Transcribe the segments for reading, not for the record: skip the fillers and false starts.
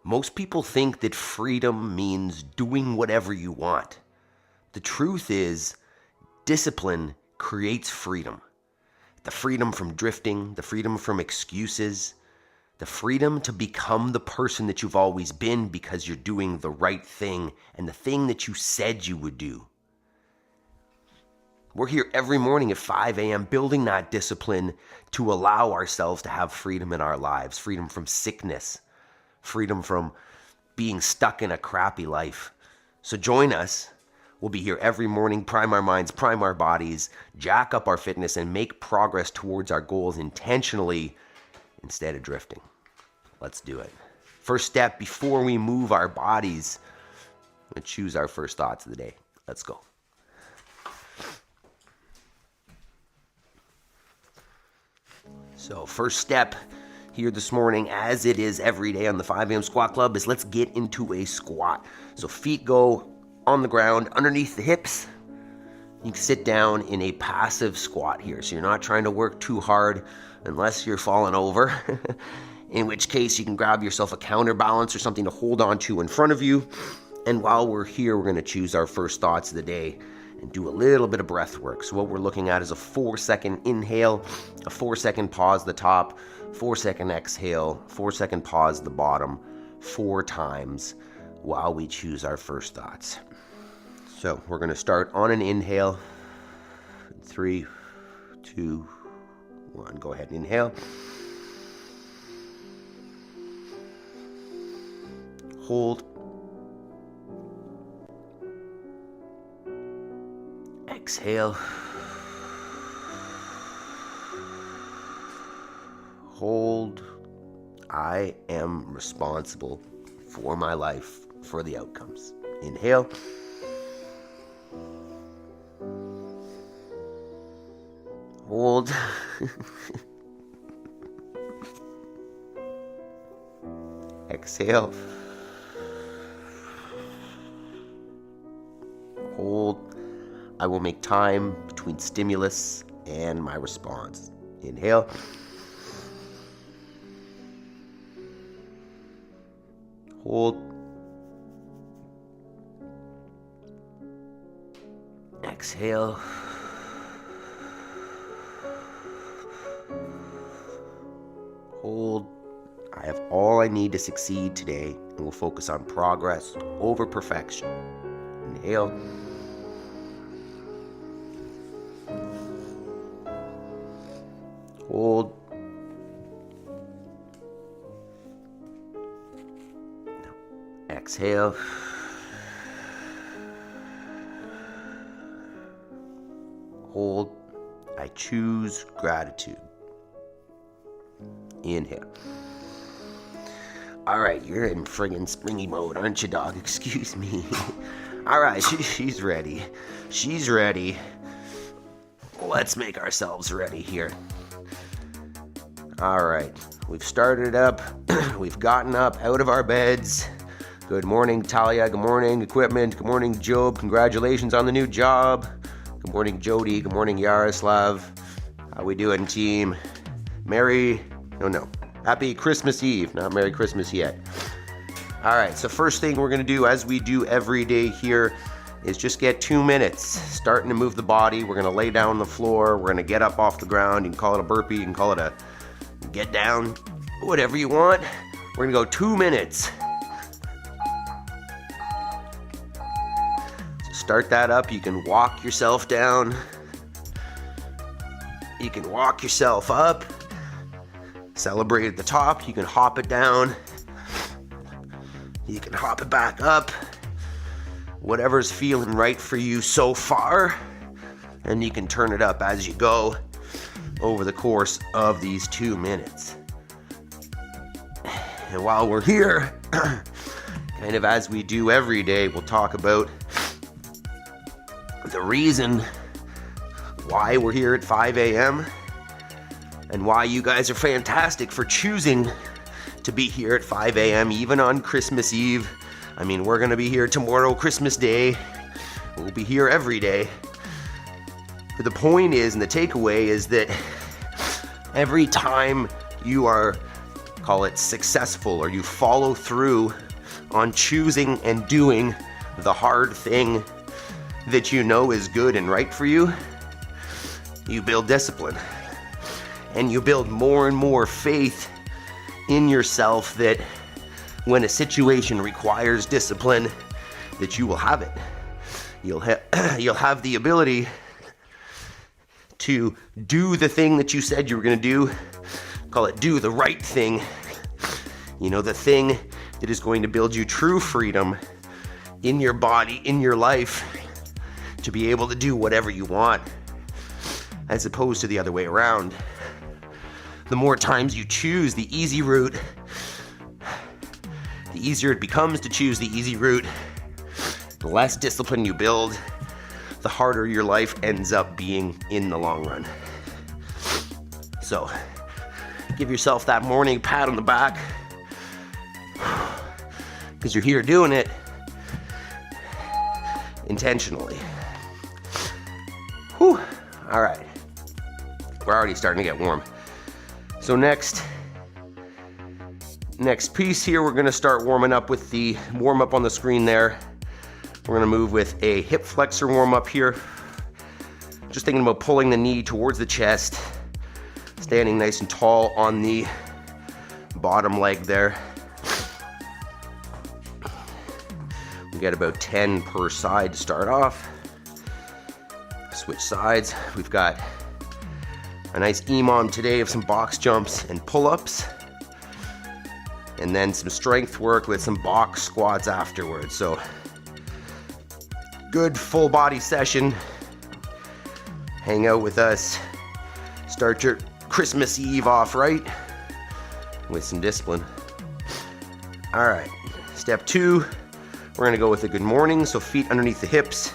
Most people think that freedom means doing whatever you want. The truth is, discipline creates freedom. The freedom from drifting, the freedom from excuses, the freedom to become the person that you've always been because you're doing the right thing and the thing that you said you would do. We're here every morning at 5 a.m. building that discipline to allow ourselves to have freedom in our lives, freedom from sickness, freedom from being stuck in a crappy life. So join us. We'll be here every morning, prime our minds, prime our bodies, jack up our fitness, and make progress towards our goals intentionally instead of drifting. Let's do it. First step, before we move our bodies, let's choose our first thoughts of the day. Let's go. So first step here this morning, as it is every day on the 5 a.m. Squat Club, is let's get into a squat. So feet go on the ground underneath the hips. You can sit down in a passive squat here. So you're not trying to work too hard unless you're falling over. In which case you can grab yourself a counterbalance or something to hold on to in front of you. And while we're here, we're going to choose our first thoughts of the day and do a little bit of breath work. So what we're looking at is a 4-second inhale, a 4-second pause at the top, 4-second exhale, 4-second pause at the bottom, 4 times while we choose our first thoughts. So we're going to start on an inhale. 3, 2, 1. Go ahead and inhale. Hold. Exhale. Hold. I am responsible for my life, for the outcomes. Inhale. Hold. Exhale. Hold. I will make time between stimulus and my response. Inhale. Hold. Exhale. Hold. I have all I need to succeed today, and we'll focus on progress over perfection. Inhale. Hold. Exhale. Hold. I choose gratitude. Inhale. All right, you're in friggin' springy mode, aren't you, dog? Excuse me. All right, she's ready. She's ready. Let's make ourselves ready here. All right, we've started up. We've gotten up out of our beds. Good morning, Talia. Good morning, equipment. Good morning, Job. Congratulations on the new job. Good morning, Jody. Good morning, Yaroslav. How we doing, team? Happy Christmas Eve. Not Merry Christmas yet. All right, so first thing we're going to do, as we do every day here, is just get 2 minutes starting to move the body. We're going to lay down on the floor. We're going to get up off the ground. You can call it a burpee. You can call it a get down, whatever you want. We're going to go 2 minutes. So start that up. You can walk yourself down. You can walk yourself up. Celebrate at the top. You can hop it down. You can hop it back up. Whatever's feeling right for you so far. And you can turn it up as you go over the course of these 2 minutes. And while we're here, kind of as we do every day, we'll talk about the reason why we're here at 5 a.m. and why you guys are fantastic for choosing to be here at 5 a.m. even on Christmas Eve. I mean, we're going to be here tomorrow, Christmas Day. We'll be here every day. But the point is, and the takeaway is that every time you are call it successful, or you follow through on choosing and doing the hard thing that you know is good and right for you, you build discipline. And you build more and more faith in yourself that when a situation requires discipline, that you will have it. You'll have the ability to do the thing that you said you were going to do. Call it do the right thing. You know, the thing that is going to build you true freedom in your body, in your life, to be able to do whatever you want, as opposed to the other way around. The more times you choose the easy route, the easier it becomes to choose the easy route. The less discipline you build, the harder your life ends up being in the long run. So, give yourself that morning pat on the back, because you're here doing it intentionally. Whew. All right. We're already starting to get warm. So next piece here, we're gonna start warming up with the warm up on the screen there. We're gonna move with a hip flexor warm up here. Just thinking about pulling the knee towards the chest, standing nice and tall on the bottom leg there. We get about 10 per side to start off. Switch sides. We've got a nice EMOM today of some box jumps and pull-ups, and then some strength work with some box squats afterwards. So good full body session. Hang out with us. Start your Christmas Eve off right with some discipline. All right, step 2, we're gonna go with a good morning. So feet underneath the hips.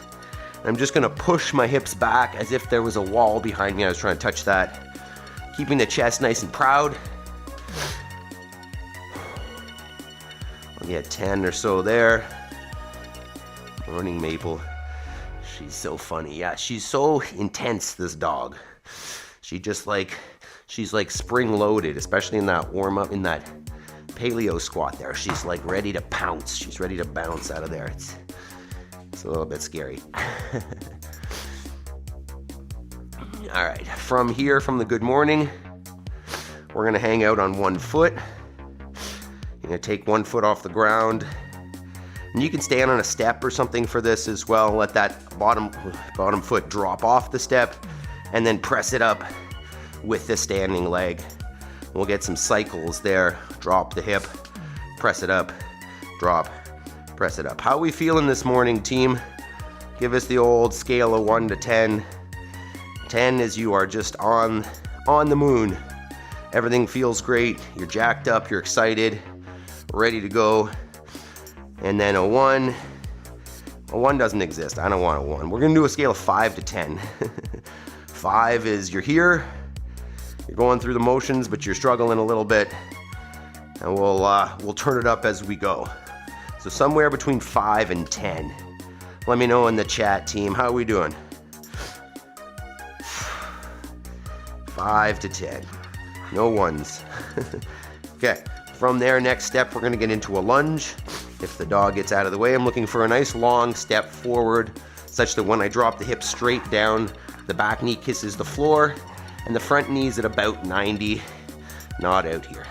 I'm just gonna push my hips back as if there was a wall behind me. I was trying to touch that. Keeping the chest nice and proud. I'll get 10 or so there. Morning Maple. She's so funny. Yeah, she's so intense, this dog. She's like spring loaded, especially in that warm up, in that paleo squat there. She's like ready to pounce. She's ready to bounce out of there. It's a little bit scary. All right, from here, from the good morning, we're gonna hang out on one foot. You're gonna take one foot off the ground. And you can stand on a step or something for this as well. Let that bottom foot drop off the step, and then press it up with the standing leg. We'll get some cycles there. Drop the hip, press it up, drop, press it up. How are we feeling this morning, team? Give us the old scale of 1 to 10. 10 is you are just on the moon. Everything feels great. You're jacked up, you're excited, ready to go. And then a 1 doesn't exist. I don't want a 1. We're gonna do a scale of 5 to 10. 5 is you're here, you're going through the motions, but you're struggling a little bit. And we'll turn it up as we go. So somewhere between 5 and 10. Let me know in the chat, team. How are we doing? 5 to 10. No ones. Okay. From there, next step, we're going to get into a lunge. If the dog gets out of the way, I'm looking for a nice long step forward, such that when I drop the hips straight down, the back knee kisses the floor, and the front knee's at about 90, not out here.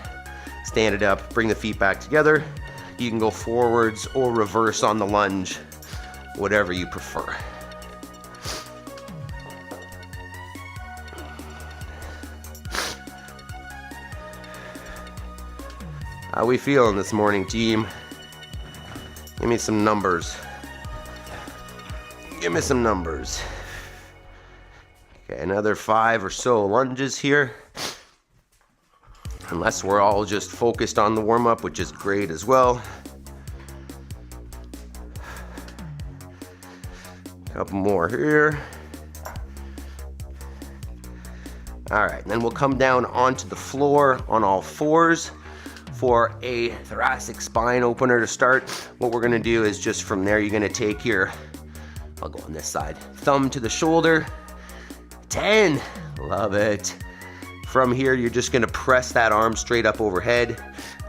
Stand it up, bring the feet back together. You can go forwards or reverse on the lunge, whatever you prefer. How we feeling this morning, team? Give me some numbers. Give me some numbers. Okay, another 5 or so lunges here. Unless we're all just focused on the warm-up, which is great as well. Couple more here. All right, then we'll come down onto the floor on all fours for a thoracic spine opener to start. What we're gonna do is just from there, you're gonna take your, I'll go on this side, thumb to the shoulder. 10, love it. From here, you're just gonna press that arm straight up overhead.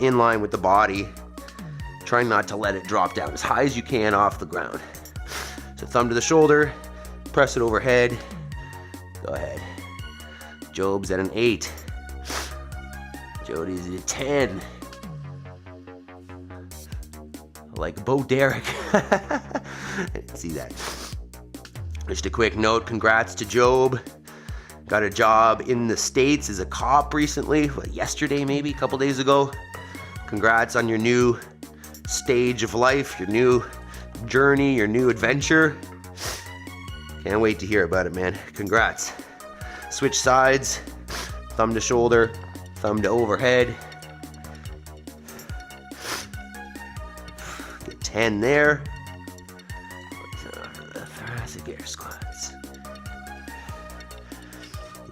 in line with the body. Try not to let it drop down as high as you can off the ground. So thumb to the shoulder, press it overhead. Go ahead. Job's at an 8. Jody's at 10. Like Bo Derek. I didn't see that. Just a quick note, congrats to Job. Got a job in the States as a cop recently, yesterday maybe, a couple days ago. Congrats on your new stage of life, your new journey, your new adventure. Can't wait to hear about it, man. Congrats. Switch sides, thumb to shoulder, thumb to overhead. Get 10 there. The thoracic air squats.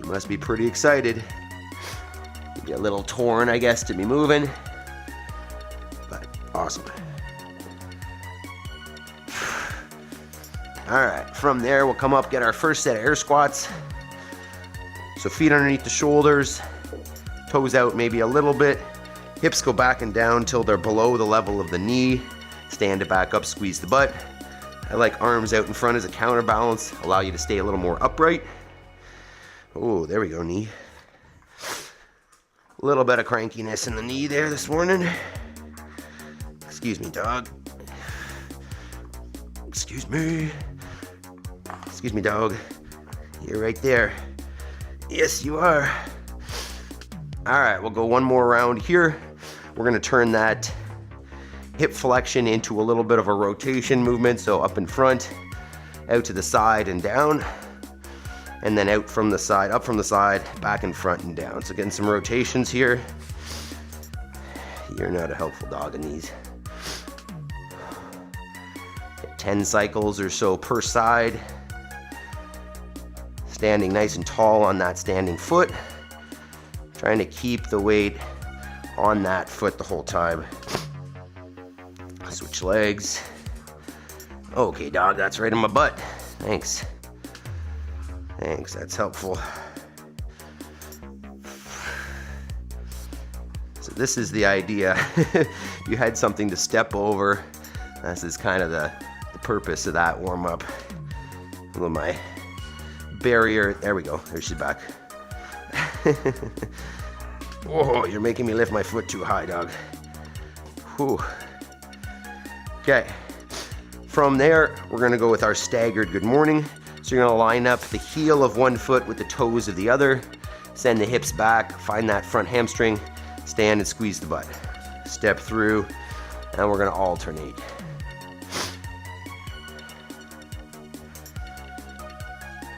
You must be pretty excited. You get a little torn, I guess, to be moving. But awesome. All right, from there we'll come up, get our first set of air squats. So feet underneath the shoulders, toes out maybe a little bit. Hips go back and down till they're below the level of the knee. Stand it back up, squeeze the butt. I like arms out in front as a counterbalance, allow you to stay a little more upright. Oh, there we go, knee. A little bit of crankiness in the knee there this morning. Excuse me, dog. Excuse me. Excuse me, dog. You're right there. Yes, you are. All right, we'll go one more round here. We're gonna turn that hip flexion into a little bit of a rotation movement. So up in front, out to the side and down, and then out from the side, up from the side, back in front and down. So getting some rotations here. You're not a helpful dog in these. 10 cycles or so per side. Standing nice and tall on that standing foot. Trying to keep the weight on that foot the whole time. Switch legs. Okay, dog, that's right in my butt. Thanks. Thanks, that's helpful. So this is the idea. You had something to step over. This is kind of the purpose of that warm-up. With my barrier, there we go, there she's back. Whoa, you're making me lift my foot too high, dog. Whew. Okay, from there, we're gonna go with our staggered good morning. So you're gonna line up the heel of one foot with the toes of the other, send the hips back, find that front hamstring, stand and squeeze the butt. Step through, and we're gonna alternate.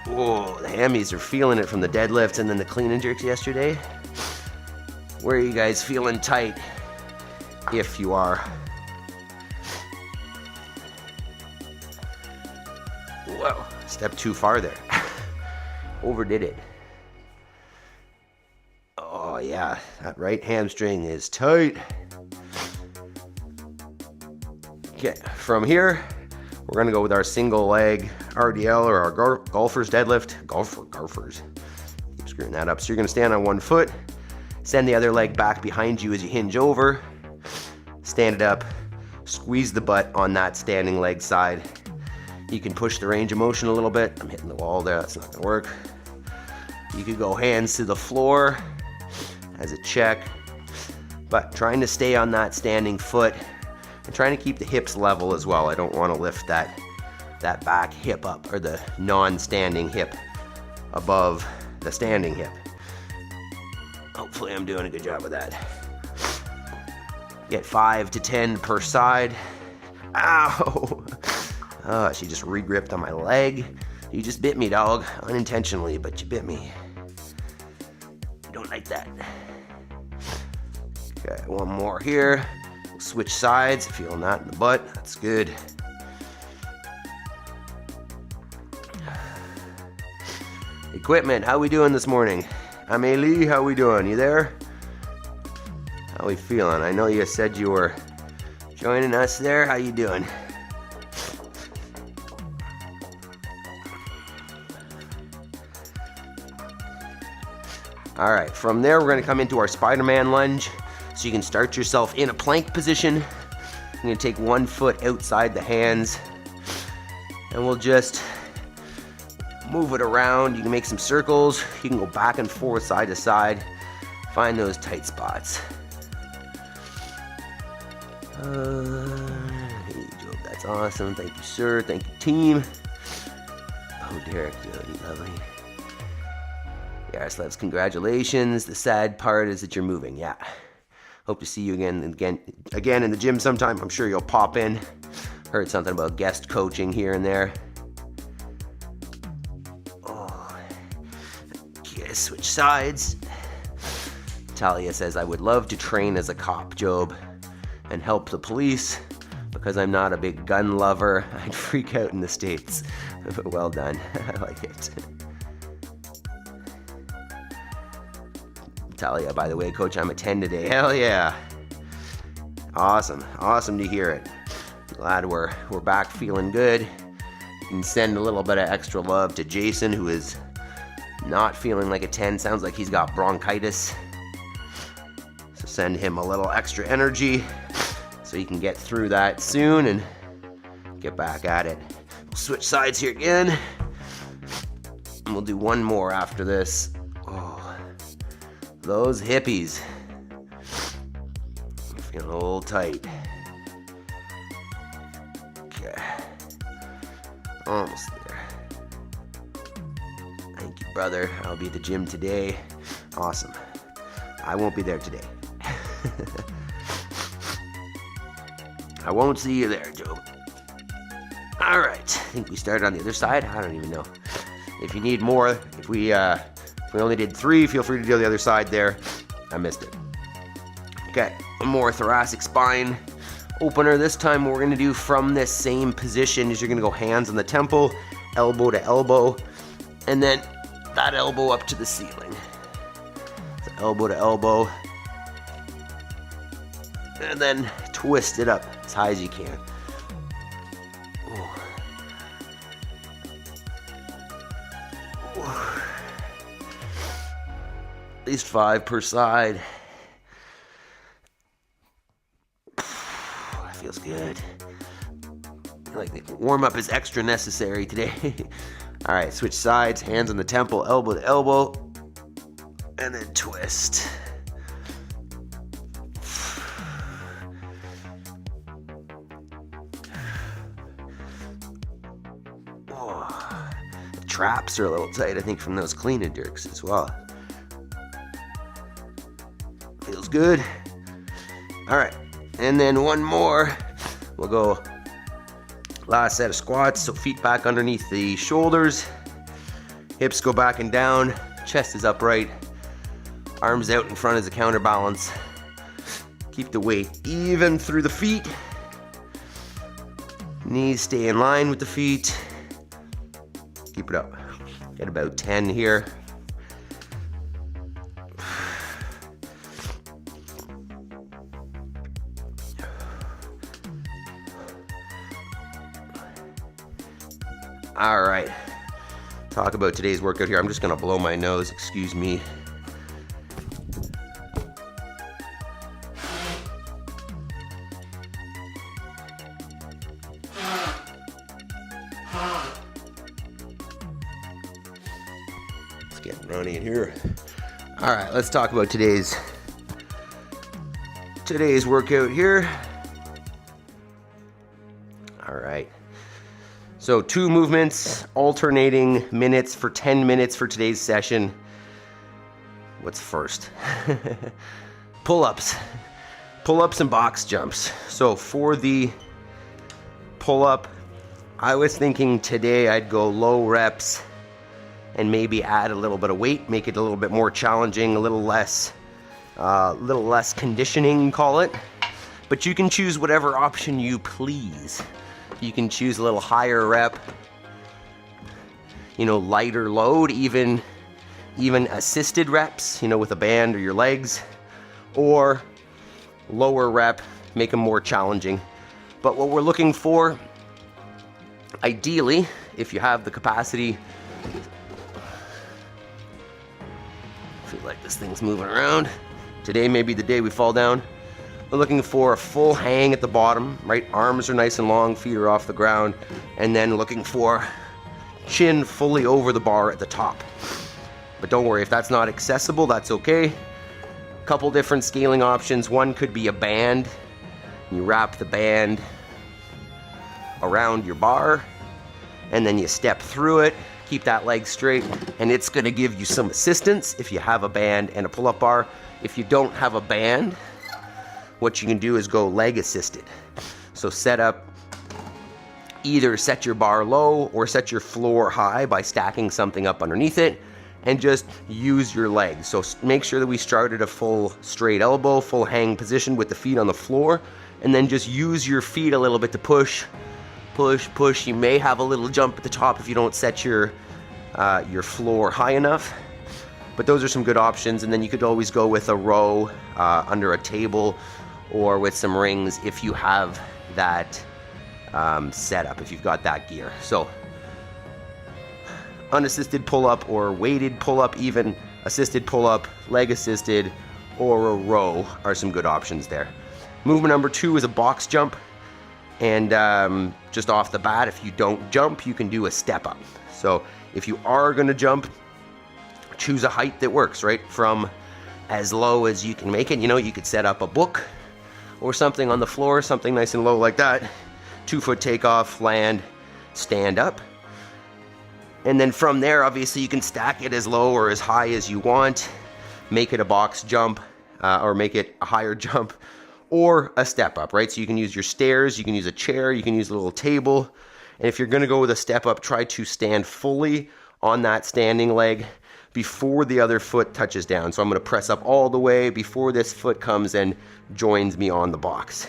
Whoa, the hammies are feeling it from the deadlifts and then the clean and jerks yesterday. Where are you guys feeling tight? If you are. Whoa, step too far there. Overdid it. Oh yeah, that right hamstring is tight. Okay, from here, we're gonna go with our single leg RDL or our golfer's deadlift. Golfers. Keep screwing that up. So you're gonna stand on one foot, send the other leg back behind you as you hinge over, stand it up, squeeze the butt on that standing leg side. You can push the range of motion a little bit. I'm hitting the wall there, that's not gonna work. You could go hands to the floor as a check, but trying to stay on that standing foot and trying to keep the hips level as well. I don't want to lift that back hip up, or the non-standing hip above the standing hip. Hopefully I'm doing a good job of that. Get 5 to 10 per side. Ow! Oh, she just re-gripped on my leg. You just bit me, dog. Unintentionally, but you bit me. Don't like that. Okay, one more here. Switch sides, feeling that in the butt. That's good. Equipment, how we doing this morning? Amelie, how we doing? You there? How we feeling? I know you said you were joining us there. How you doing? All right, from there we're gonna come into our Spider-Man lunge. So So you can start yourself in a plank position. I'm gonna take one foot outside the hands, and we'll just move it around. You can make some circles. You can go back and forth, side to side. Find those tight spots. Hey, Job, that's awesome. Thank you, sir. Thank you, team. Oh, Derek, Jody, lovely. Yaroslav's, congratulations. The sad part is that you're moving. Yeah. Hope to see you again in the gym sometime. I'm sure you'll pop in. Heard something about guest coaching here and there. Oh. Okay, switch sides. Talia says, I would love to train as a cop, Job, and help the police. Because I'm not a big gun lover, I'd freak out in the States. Well done. I like it. Talia, by the way, coach, I'm a 10 today. Hell yeah. Awesome. Awesome to hear it. Glad we're back feeling good. You can send a little bit of extra love to Jason, who is not feeling like a 10. Sounds like he's got bronchitis. So send him a little extra energy so he can get through that soon and get back at it. We'll switch sides here again. And we'll do one more after this. Oh, those hippies. I'm feeling a little tight. Okay. Almost there. Thank you, brother. I'll be at the gym today. Awesome. I won't be there today. I won't see you there, Joe. All right, I think we started on the other side. I don't even know. If you need more, if we only did 3, feel free to do the other side there. I missed it. Okay, one more thoracic spine opener. This time we're gonna do from this same position. Is you're gonna go hands on the temple, elbow to elbow, and then that elbow up to the ceiling. So elbow to elbow, and then twist it up as high as you can. Ooh. Ooh. At least 5 per side. That feels good. Like the warm-up is extra necessary today. All right, switch sides, hands on the temple, elbow to elbow, and then twist. Traps are a little tight, I think, from those clean and jerks as well. Feels good. All right, and then one more. We'll go last set of squats. So feet back underneath the shoulders, hips go back and down, chest is upright, arms out in front as a counterbalance. Keep the weight even through the feet. Knees stay in line with the feet. Keep it up. Get about 10 here. All right. Talk about today's workout here. I'm just gonna blow my nose, excuse me. Getting runny in here. All right, let's talk about today's workout here. All right. So 2 movements, alternating minutes for 10 minutes for today's session. What's first? Pull-ups. Pull-ups and box jumps. So for the pull-up, I was thinking today I'd go low reps and maybe add a little bit of weight, make it a little bit more challenging, a little less conditioning, call it. But you can choose whatever option you please. You can choose a little higher rep, lighter load, even assisted reps, with a band or your legs, or lower rep, make them more challenging. But what we're looking for, ideally, if you have the capacity, feel like this thing's moving around. Today may be the day we fall down. We're looking for a full hang at the bottom, right? Arms are nice and long, feet are off the ground, and then looking for chin fully over the bar at the top. But don't worry, if that's not accessible, that's okay. Couple different scaling options. One could be a band. You wrap the band around your bar, and then you step through it, keep that leg straight, and it's gonna give you some assistance if you have a band and a pull-up bar. If you don't have a band, what you can do is go leg assisted. So either set your bar low or set your floor high by stacking something up underneath it, and just use your legs. So make sure that we start at a full straight elbow, full hang position with the feet on the floor, and then just use your feet a little bit to push, push, push. You may have a little jump at the top if you don't set your floor high enough, but those are some good options. And then you could always go with a row under a table or with some rings if you have that setup, if you've got that gear. So unassisted pull-up or weighted pull-up, even assisted pull-up, leg assisted, or a row are some good options there. Movement number 2 is a box jump. And just off the bat, if you don't jump, you can do a step up. So if you are gonna jump, choose a height that works, right? From as low as you can make it. You know, you could set up a book or something on the floor, something nice and low like that. 2-foot takeoff, land, stand up. And then from there, obviously, you can stack it as low or as high as you want. Make it a box jump or make it a higher jump or a step up, right? So you can use your stairs, you can use a chair, you can use a little table. And if you're gonna go with a step up, try to stand fully on that standing leg before the other foot touches down. So I'm gonna press up all the way before this foot comes and joins me on the box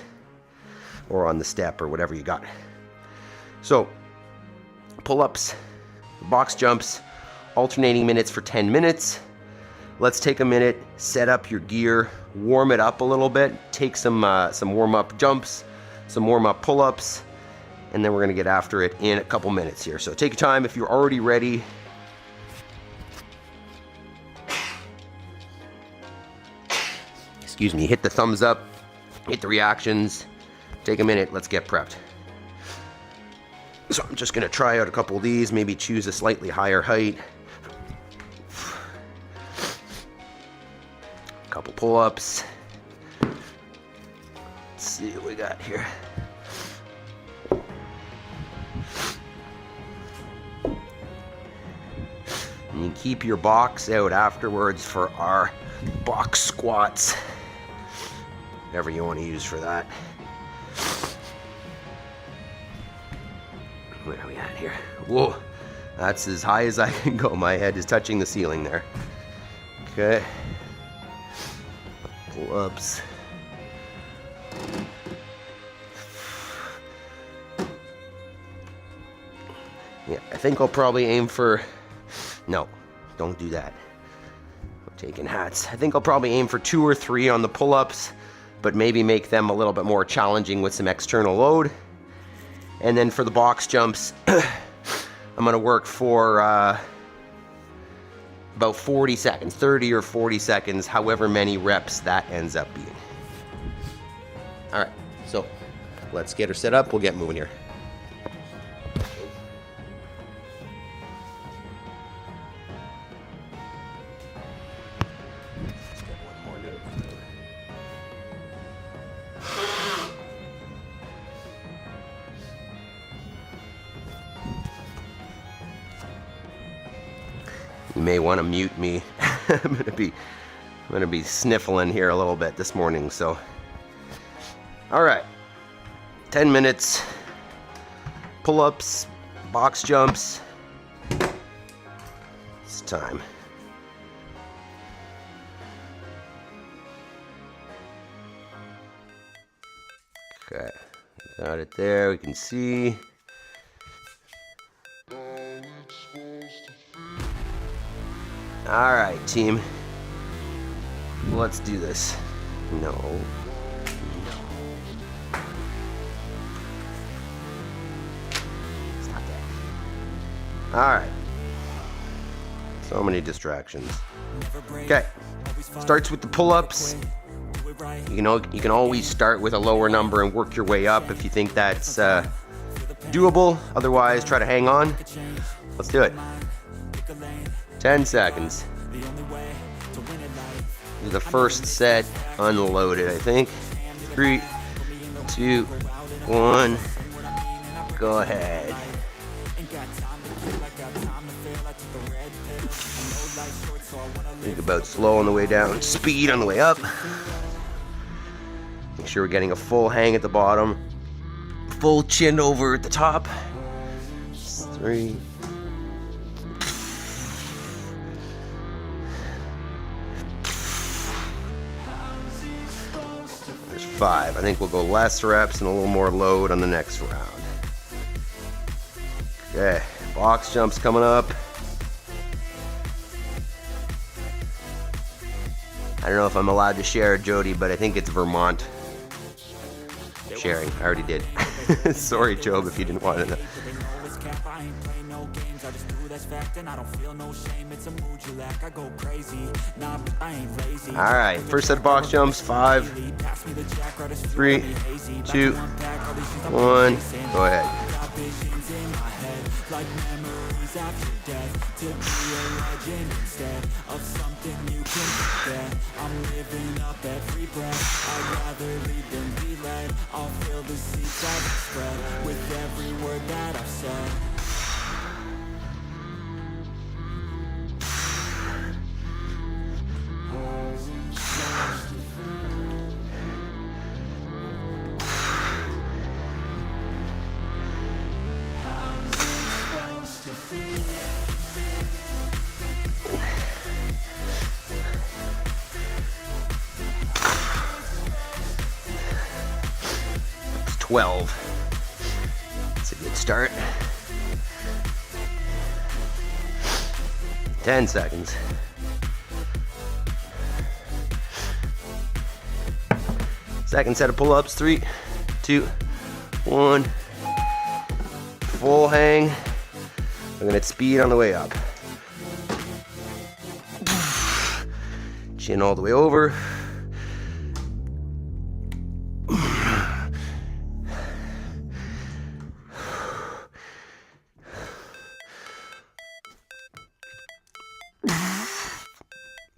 or on the step or whatever you got. So pull-ups, box jumps, alternating minutes for 10 minutes. Let's take a minute, set up your gear, warm it up a little bit, take some warm-up jumps, some warm-up pull-ups, and then we're gonna get after it in a couple minutes here. So take your time. If you're already ready, excuse me, hit the thumbs up, hit the reactions, take a minute, let's get prepped. So I'm just gonna try out a couple of these, maybe choose a slightly higher height. Couple pull-ups. Let's see what we got here. And you keep your box out afterwards for our box squats. Whatever you want to use for that. What are we at here? Whoa, that's as high as I can go. My head is touching the ceiling there. Okay. Pull-ups. Yeah, I think I'll probably aim for... No, don't do that. I'm taking hats. I think I'll probably aim for 2 or 3 on the pull-ups, but maybe make them a little bit more challenging with some external load. And then for the box jumps, I'm gonna work for about 40 seconds, 30 or 40 seconds, however many reps that ends up being. All right, so let's get her set up. We'll get moving here. You may want to mute me. I'm gonna be sniffling here a little bit this morning. So, all right, 10 minutes, pull-ups, box jumps. It's time. Okay, got it there. We can see. All right, team. Let's do this. No. Stop that. All right. So many distractions. Okay. Starts with the pull-ups. You can always start with a lower number and work your way up if you think that's doable. Otherwise, try to hang on. Let's do it. 10 seconds. This is the first set unloaded, I think. 3, 2, 1. Go ahead. Think about slow on the way down, speed on the way up. Make sure we're getting a full hang at the bottom, full chin over at the top. 3. There's 5. I think we'll go less reps and a little more load on the next round. Okay, box jumps coming up. I don't know if I'm allowed to share, Jody, but I think it's Vermont. Sharing, I already did. Sorry, Job, if you didn't want to know. Alright, first set of box jumps. 5, 3, 2, 1. Go ahead. Like memories after death, to be a legend instead of something you can forget. I'm living up every breath, I'd rather lead than be led. I'll fill the seats I've spread with every word that I've said. It's 12. That's a good start. 10 seconds. Second set of pull-ups. 3, 2, 1. Full hang. I'm gonna speed on the way up. Chin all the way over.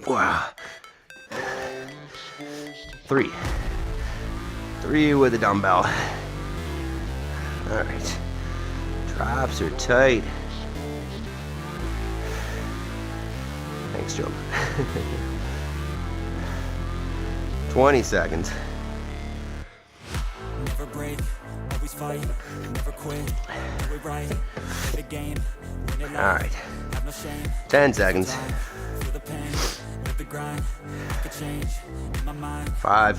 Wow. 3. 3 with a dumbbell. All right. Traps are tight. Thanks, Joe. 20 seconds. Never break, always fight, never quit. Do it right, play the game. All right. 10 seconds. 5,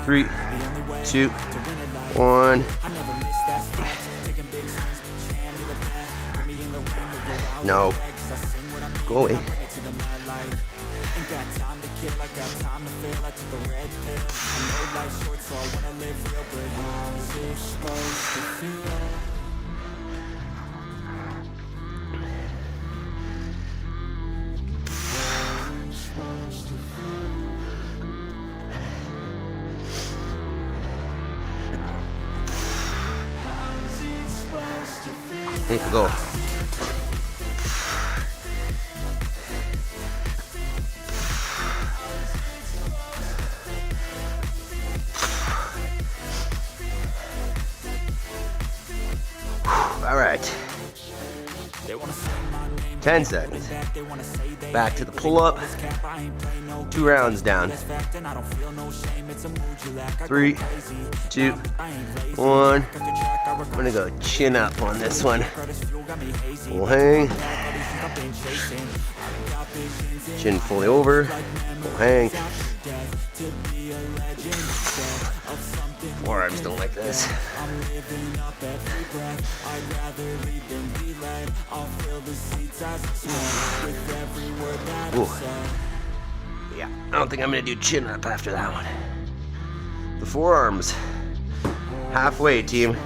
3, 2, 1. No. Go away. Here we go. All right. 10 seconds. Back to the pull-up. 2 rounds down. 3, 2, 1. I'm gonna go chin up on this one. We'll hang. Chin fully over. We'll hang. Forearms don't like this. Ooh. Yeah, I don't think I'm gonna do chin up after that one. The forearms. Halfway, team.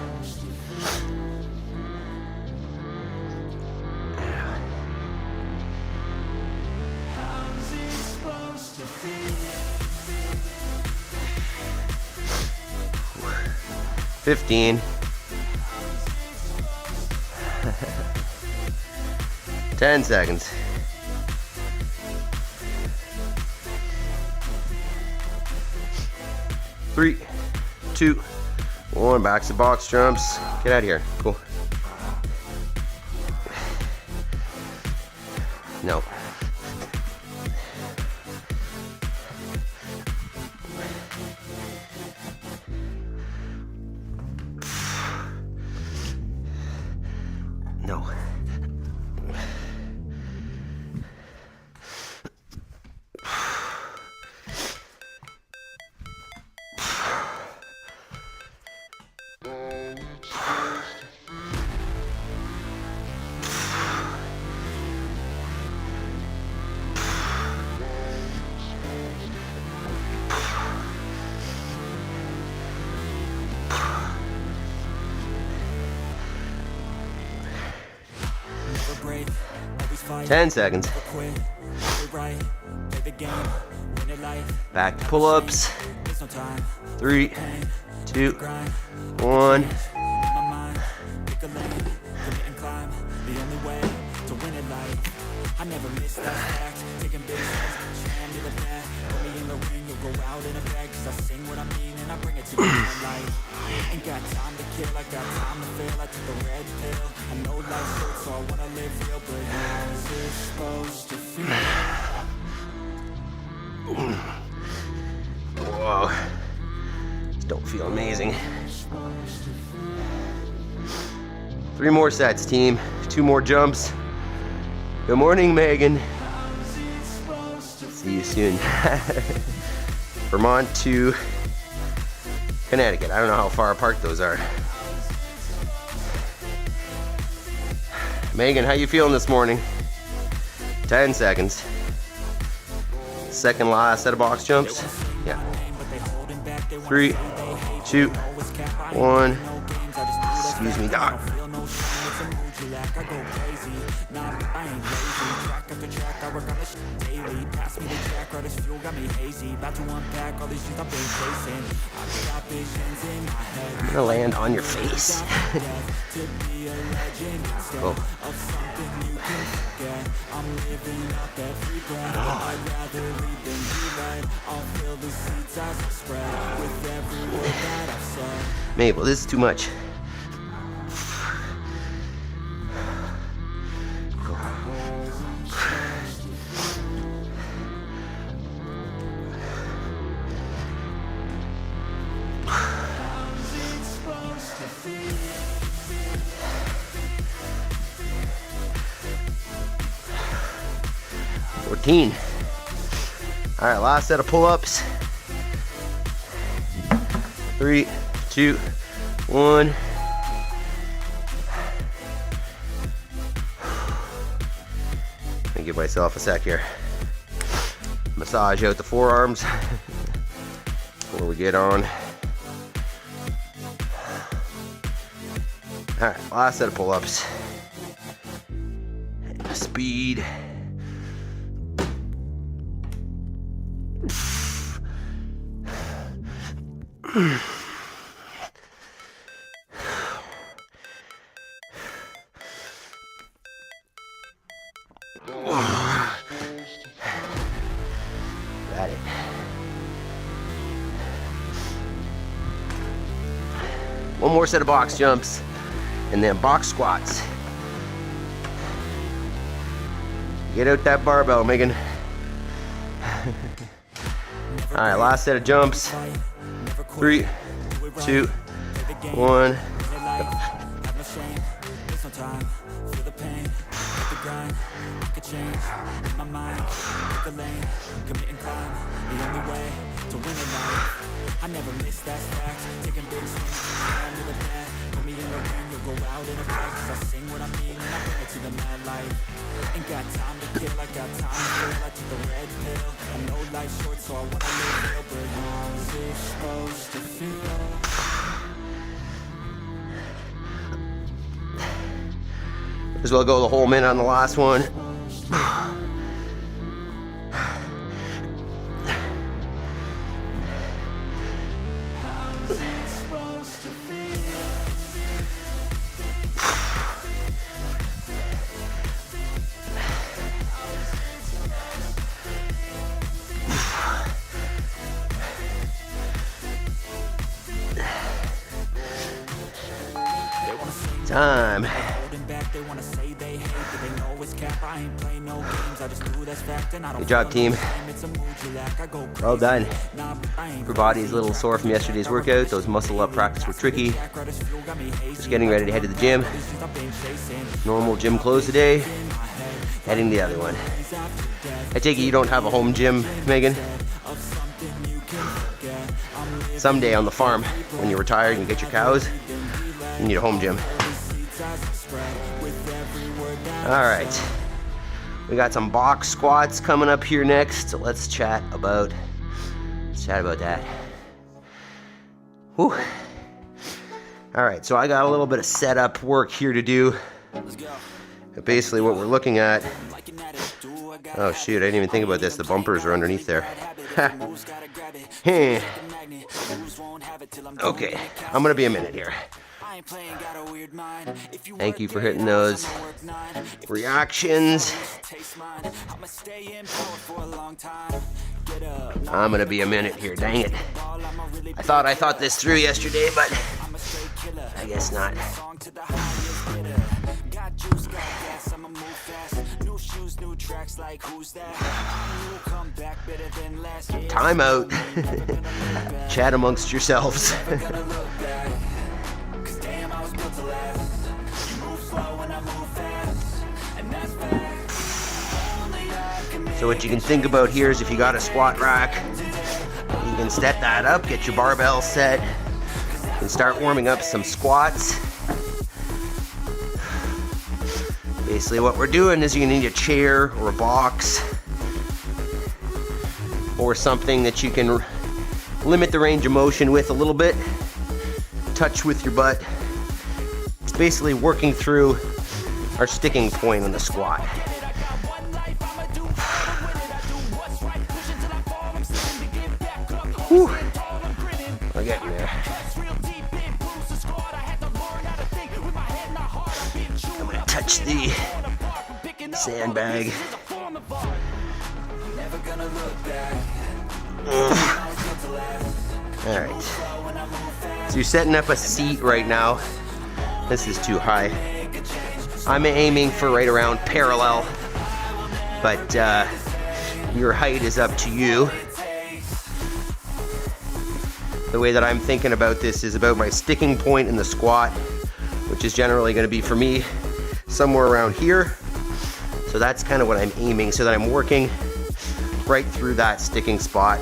15. 10 seconds. 3, 2, 1. Back to box jumps. Get out of here. Cool. No. No. break, always fight, 10 seconds. never quit, play right, play the game, win it life. Back to pull-ups. There's no time, 3, pain, 2, grind, 1. in my mind, pick a lane, commit and climb, the only way to win it life. I never miss that fact, taking big steps, jam to the back, put me in the ring, you'll go out in a bag, cause I sing what I mean and I bring it to you in life. Ain't got time to kill, I got time to feel, I took the red pill, I know life's short so I wanna live real, but how's it supposed to feel? Whoa. Just don't feel amazing. 3 more sets, team. 2 more jumps. Good morning, Megan. See you soon. Vermont to Connecticut. I don't know how far apart those are. Megan, how you feeling this morning? 10 seconds. Second last set of box jumps. Yeah. 3, 2, 1. Excuse me, doc. I'm gonna land on your face. Oh. Mabel, this is too much. All right, last set of pull-ups. 3, 2, 1. Let me give myself a sec here. Massage out the forearms before we get on. All right, last set of pull-ups. Speed. Got it. One more set of box jumps and then box squats. Get out that barbell, Megan. All right, last set of jumps. 3, 2, 1. I never miss that fact, taking big swings, down to the back, put me in the ring, you'll go out in a bag, cause I sing what I mean and I bring it to the mad light. Ain't got time to kill, I got time to feel, I took the red pill, I know life's short so I wanna live real, but how's it supposed to feel? As well go the whole minute on the last one. Time. Good job, team. Well done. Your body's a little sore from yesterday's workout. Those muscle up practice were tricky. Just getting ready to head to the gym. Normal gym close today. Heading to the other one. I take it you don't have a home gym, Megan? Someday on the farm, when you retire and you get your cows, you need a home gym. Alright. We got some box squats coming up here next, so let's chat about that. Whew. Alright, so I got a little bit of setup work here to do. Basically what we're looking at. Oh shoot, I didn't even think about this. The bumpers are underneath there. Okay, I'm gonna be a minute here. Thank you for hitting those reactions. I'm gonna be a minute here, dang it. I thought this through yesterday, but I guess not. Time out. Chat amongst yourselves. So what you can think about here is if you got a squat rack, you can set that up, get your barbell set, and start warming up some squats. Basically what we're doing is you need a chair or a box or something that you can limit the range of motion with a little bit, touch with your butt. It's basically working through our sticking point on the squat. Whew. We're getting there. I'm gonna touch the sandbag. Alright. So you're setting up a seat right now. This is too high. I'm aiming for right around parallel, but your height is up to you. The way that I'm thinking about this is about my sticking point in the squat, which is generally going to be for me somewhere around here. So that's kind of what I'm aiming, so that I'm working right through that sticking spot.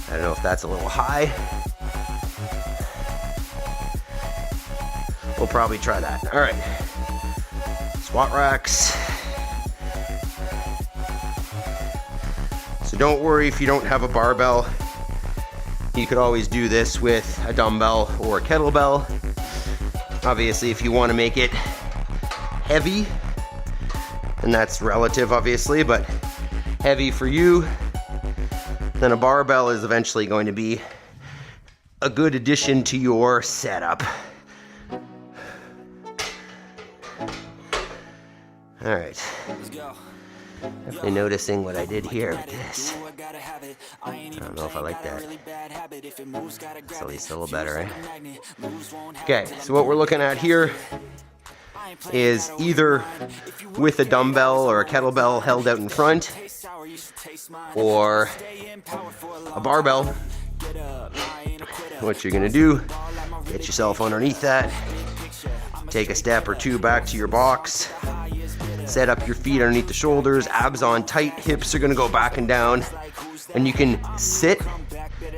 I don't know if that's a little high. We'll probably try that. All right. Squat racks. So don't worry if you don't have a barbell. You could always do this with a dumbbell or a kettlebell. Obviously, if you want to make it heavy, and that's relative obviously, but heavy for you, then a barbell is eventually going to be a good addition to your setup. All right. Definitely noticing what I did here with this. I don't know if I like that. It's at least a little better, right? Okay, so what we're looking at here is either with a dumbbell or a kettlebell held out in front, or a barbell. What you're gonna do, get yourself underneath that, take a step or two back to your box, set up your feet underneath the shoulders, abs on tight, hips are gonna go back and down, and you can sit,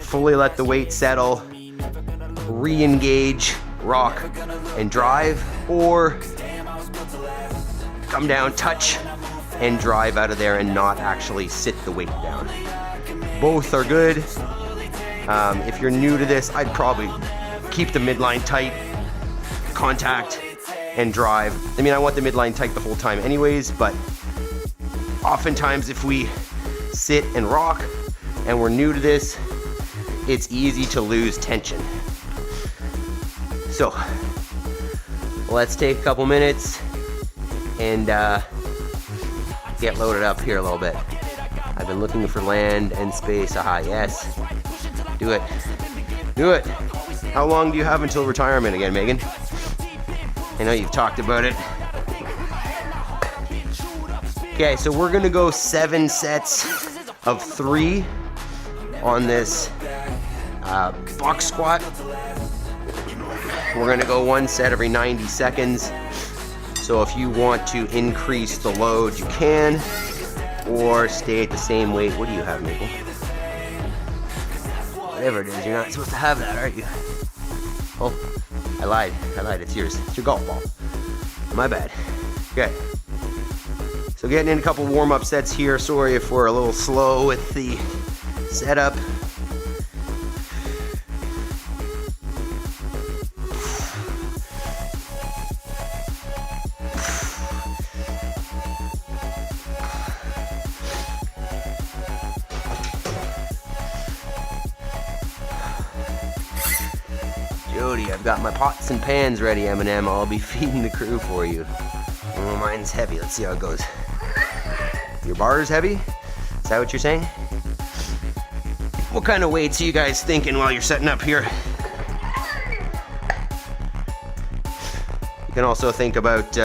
fully let the weight settle, re-engage, rock, and drive, or come down, touch, and drive out of there and not actually sit the weight down. Both are good. If you're new to this, I'd probably keep the midline tight, contact, and drive. I mean, I want the midline tight the whole time anyways, but oftentimes if we sit and rock and we're new to this, it's easy to lose tension. So let's take a couple minutes and get loaded up here a little bit. I've been looking for land and space. Aha, yes. Do it. Do it. How long do you have until retirement again, Megan? I know you've talked about it. Okay, so we're gonna go 7 sets of 3 on this box squat. We're gonna go 1 set every 90 seconds. So if you want to increase the load, you can, or stay at the same weight. What do you have, Maple? Whatever it is, you're not supposed to have that, are you? Oh, I lied. It's yours. It's your golf ball. My bad. Okay. So getting in a couple warm-up sets here. Sorry if we're a little slow with the setup. Jody, I've got my pots and pans ready, Eminem. I'll be feeding the crew for you. Oh, mine's heavy. Let's see how it goes. Your bar is heavy? Is that what you're saying? What kind of weights are you guys thinking while you're setting up here? You can also think about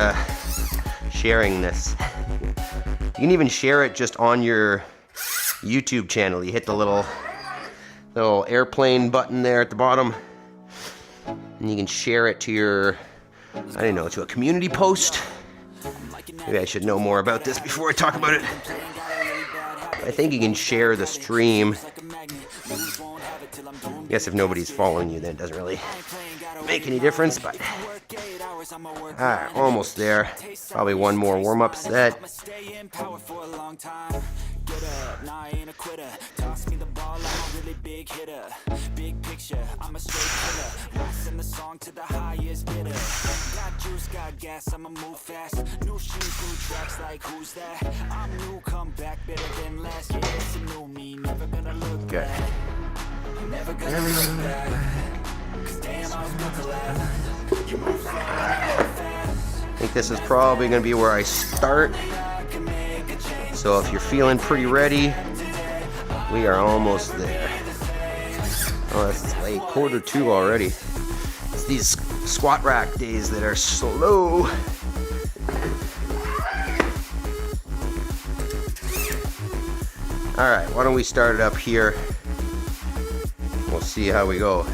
sharing this. You can even share it just on your YouTube channel. You hit the little airplane button there at the bottom, and you can share it to your, I don't know, to a community post. Maybe I should know more about this before I talk about it. I think you can share the stream. I guess if nobody's following you, then it doesn't really make any difference, but almost there. Probably one more warm-up set. Get up, nah, I ain't a quitter. Toss me the ball, I'm a really big hitter. Big picture, I'm a straight killer. Rising the song to the highest bidder. Got juice, got gas, I'ma move fast. New shoes, new tracks, like who's that? I'm new, come back better than last. Yeah, it's a new me, never gonna look back. Never gonna look back. Cause damn, I was built to last. You move slow, fast. I think this is probably gonna be where I start. So if you're feeling pretty ready, we are almost there. Oh, it's late, 1:45 already. It's these squat rack days that are slow. All right, why don't we start it up here? We'll see how we go.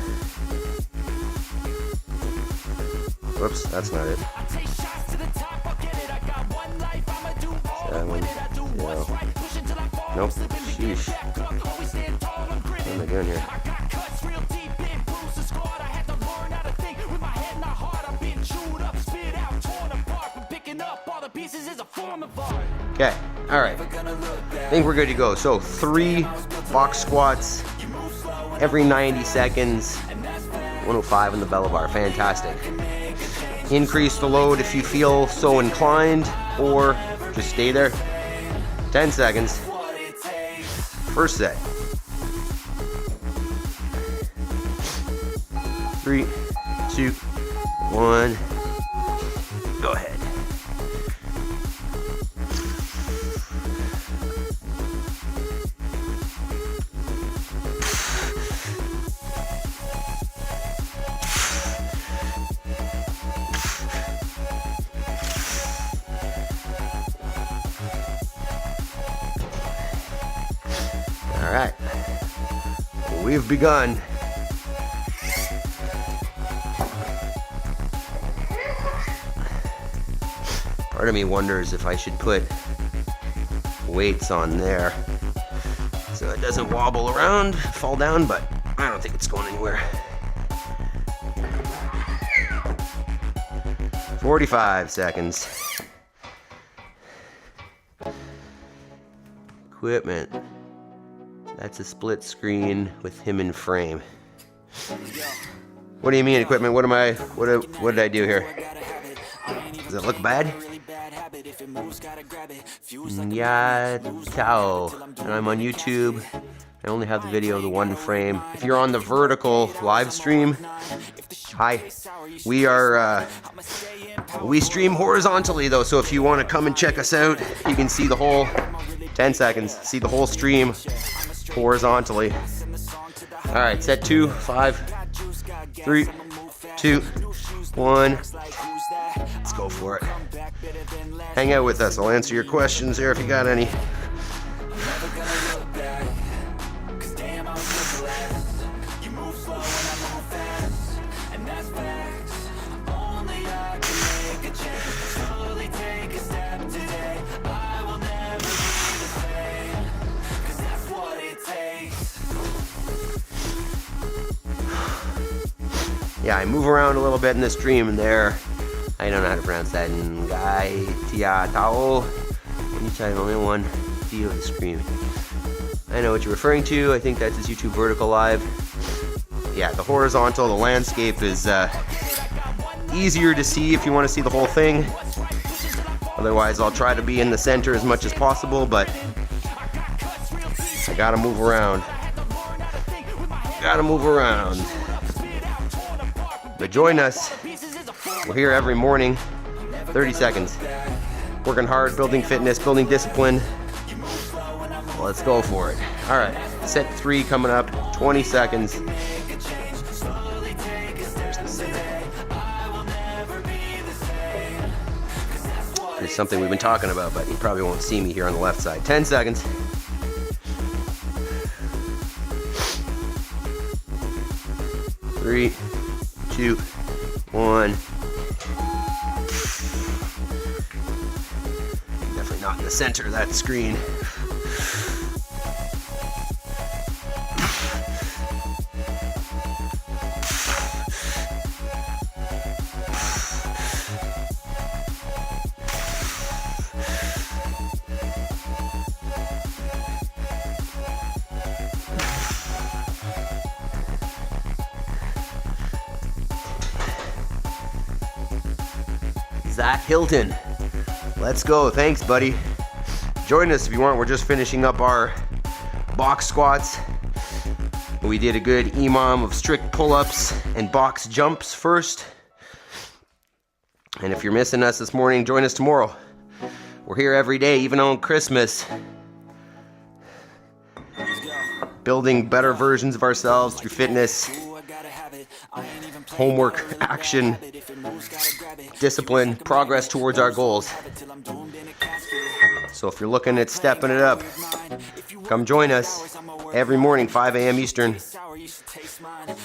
Whoops, that's not it. 7, 0. Nope. Sheesh. What am I doing here? Okay. All right. I think we're good to go. So 3 box squats every 90 seconds. 105 on the bell bar. Fantastic. Increase the load if you feel so inclined, or just stay there. 10 seconds. First set. 3, 2, 1. Go ahead. All right, we've begun. Part of me wonders if I should put weights on there so it doesn't wobble around, fall down, but I don't think it's going anywhere. 45 seconds. Equipment. That's a split screen with him in frame. What do you mean equipment? What did I do here? Does it look bad? Yeah, Tao. And I'm on YouTube. I only have the video of the one frame. If you're on the vertical live stream, hi. We stream horizontally though, so if you want to come and check us out, you can see the whole 10 seconds, see the whole stream horizontally. All right, set 2, 5, 3, 2, 1. Let's go for it. Hang out with us. I'll answer your questions there if you got any. Yeah, I move around a little bit in the stream and there. I don't know how to pronounce that. Ngai Tia Tao. Anytime only one view of the stream. I know what you're referring to. I think that's his YouTube vertical live. Yeah, the horizontal, the landscape is easier to see if you want to see the whole thing. Otherwise, I'll try to be in the center as much as possible, but I gotta move around. Gotta move around. But join us. We're here every morning, 30 seconds. Working hard, building fitness, building discipline. Let's go for it. All right, set 3 coming up, 20 seconds. There's the center. There's something we've been talking about, but you probably won't see me here on the left side. 10 seconds. 3, 2, 1. Definitely not in the center of that screen. Zach Hilton. Let's go. Thanks, buddy. Join us if you want. We're just finishing up our box squats. We did a good EMOM of strict pull-ups and box jumps first. And if you're missing us this morning, join us tomorrow. We're here every day, even on Christmas. Building better versions of ourselves through fitness, homework, action, discipline, progress towards our goals. So if you're looking at stepping it up, come join us every morning, 5 a.m. Eastern.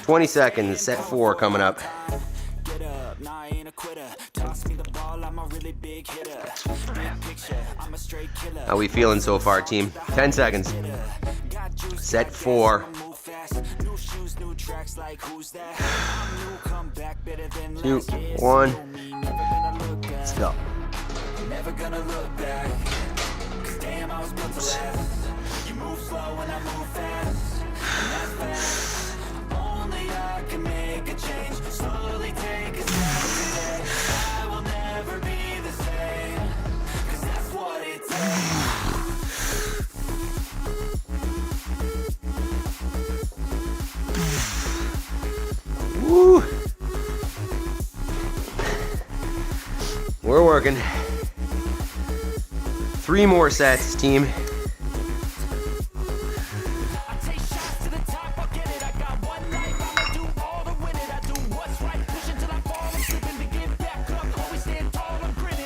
20 seconds, set 4 coming up. How we feeling so far, team? 10 seconds. Set 4. 2, 1. Let's go. Oops. Woo. We're working. 3 more sets, team.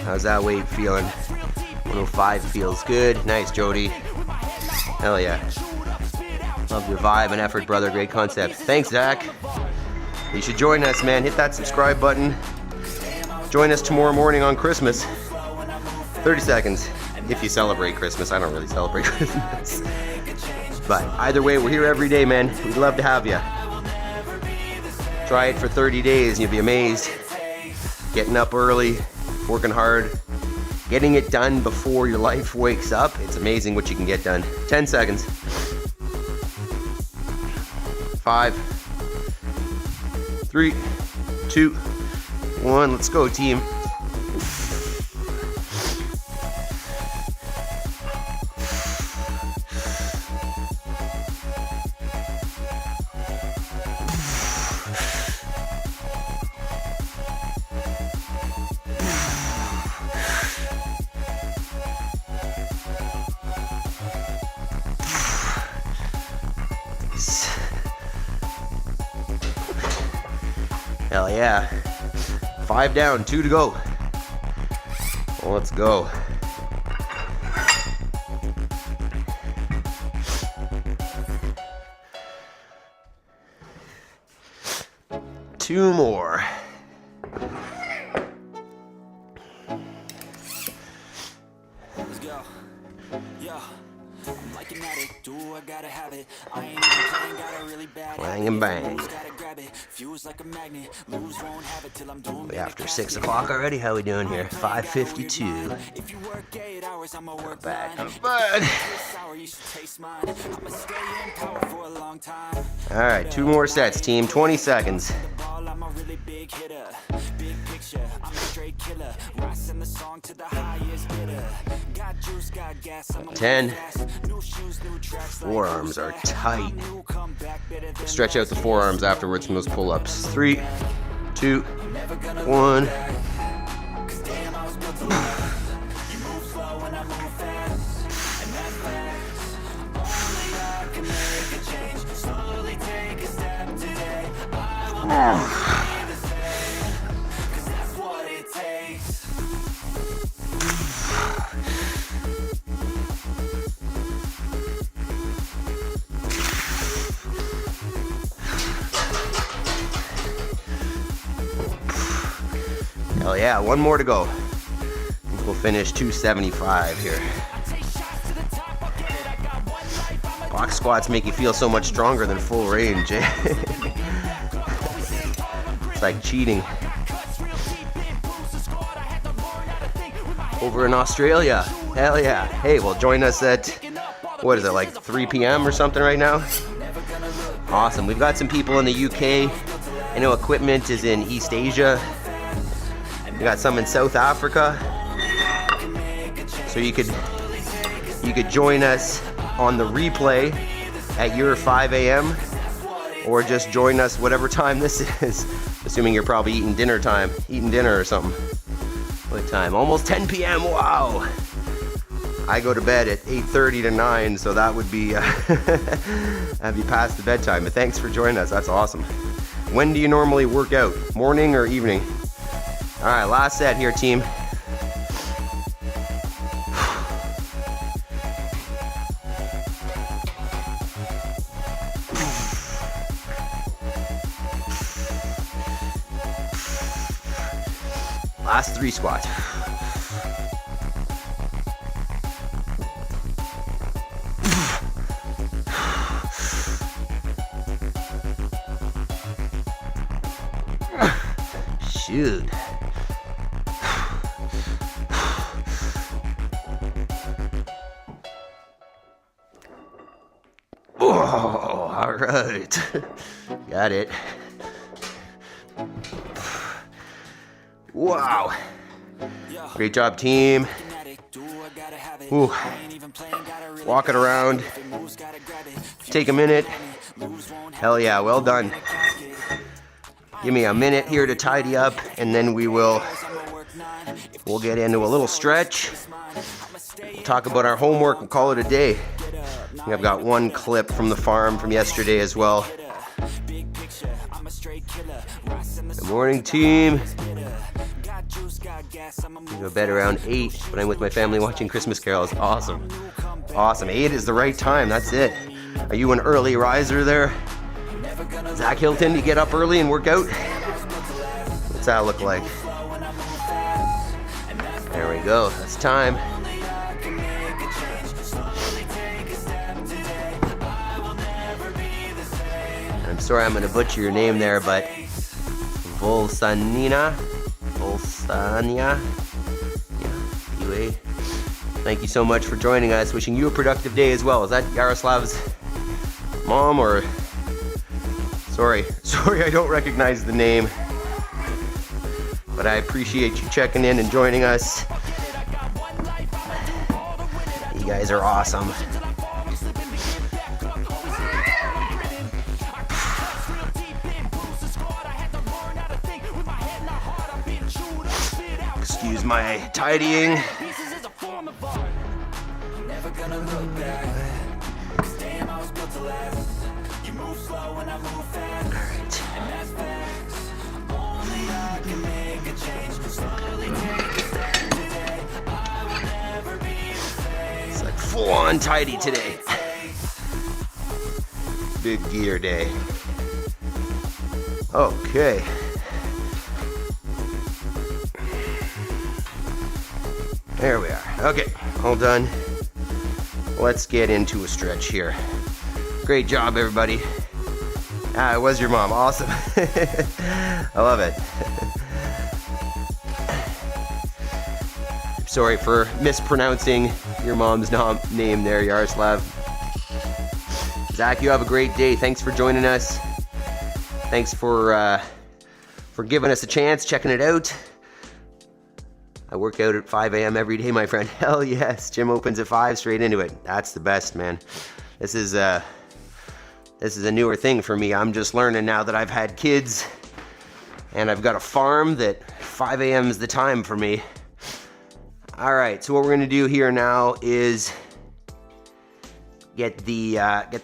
How's that weight feeling? 105 feels good. Nice, Jody. Hell yeah. Love your vibe and effort, brother. Great concept. Thanks, Zach. You should join us, man. Hit that subscribe button. Join us tomorrow morning on Christmas. 30 seconds. If you celebrate Christmas. I don't really celebrate Christmas. But either way, we're here every day, man. We'd love to have you. Try it for 30 days and you'll be amazed. Getting up early, working hard, getting it done before your life wakes up. It's amazing what you can get done. 10 seconds. 5, 3, 2, 1. Let's go, team. Hell yeah. 5 down, 2 to go. Well, let's go. Two more. Let's go. Yeah. I'm like an addict, do I gotta have it. I ain't even playing, got a really bad Clang and bang. gotta grab it. Fuse like a magnet, lose won't have it till I'm doing After 6 o'clock already, how we doing here? 5:52. If you work 8 hours, I'ma work Bad, 9. not bad. Sour, you should taste mine. I'ma stay in power for a long time. All right, 2 more sets, team. 20 seconds. I'm a really big hitter. Big picture, I'm a straight killer. Rising the song to the highest bidder. Got juice, got gas, I'm a 10. new shoes, new tracks. Forearms are tight. Stretch out the forearms afterwards from those pull-ups. 3, 2, 1. Hell yeah, 1 more to go. I think we'll finish 275 here. Box squats make you feel so much stronger than full range. It's like cheating. Over in Australia. Hell yeah. Hey, well, join us at, what is it, like 3 p.m. or something right now? Awesome. We've got some people in the UK. I know equipment is in East Asia. We got some in South Africa. So you could join us on the replay at your 5 a.m. or just join us whatever time this is. Assuming you're probably eating dinner or something. What time? Almost 10 p.m. Wow. I go to bed at 8:30 to 9, so that would be that'd be past the bedtime. But thanks for joining us. That's awesome. When do you normally work out? Morning or evening? All right, last set here, team. Last 3 squats. Shoot. Oh, all right. Got it. Wow. Great job, team. Ooh. Walk it around. Take a minute. Hell yeah, well done. Give me a minute here to tidy up, and then we'll get into a little stretch. We'll talk about our homework and call it a day. I've got 1 clip from the farm from yesterday as well. Good morning, team. I go to bed around 8, but I'm with my family watching Christmas carols. Awesome. Awesome. 8 is the right time. That's it. Are you an early riser there? Zach Hilton, you get up early and work out? What's that look like? There we go. That's time. I'm sorry I'm going to butcher your name there, but Volsania. Yeah, UA. Thank you so much for joining us. Wishing you a productive day as well. Is that Yaroslav's mom or? Sorry, I don't recognize the name. But I appreciate you checking in and joining us. You guys are awesome. Excuse my tidying. Never gonna look back. Damn, I was built to last. You move slow and I move fast. All right. I can make a change. Slowly take a step today. I will never be the same. It's like full on tidy today. Big gear day. Okay. There we are. Okay, all done. Let's get into a stretch here. Great job, everybody. Ah, it was your mom. Awesome. I love it. Sorry for mispronouncing your mom's name there, Yaroslav. Zach, you have a great day. Thanks for joining us. Thanks for giving us a chance, checking it out. I work out at 5 a.m. every day, my friend. Hell yes. Gym opens at 5, straight into it. That's the best, man. This is a newer thing for me. I'm just learning now that I've had kids and I've got a farm that 5 a.m. is the time for me. All right, so what we're gonna do here now is get the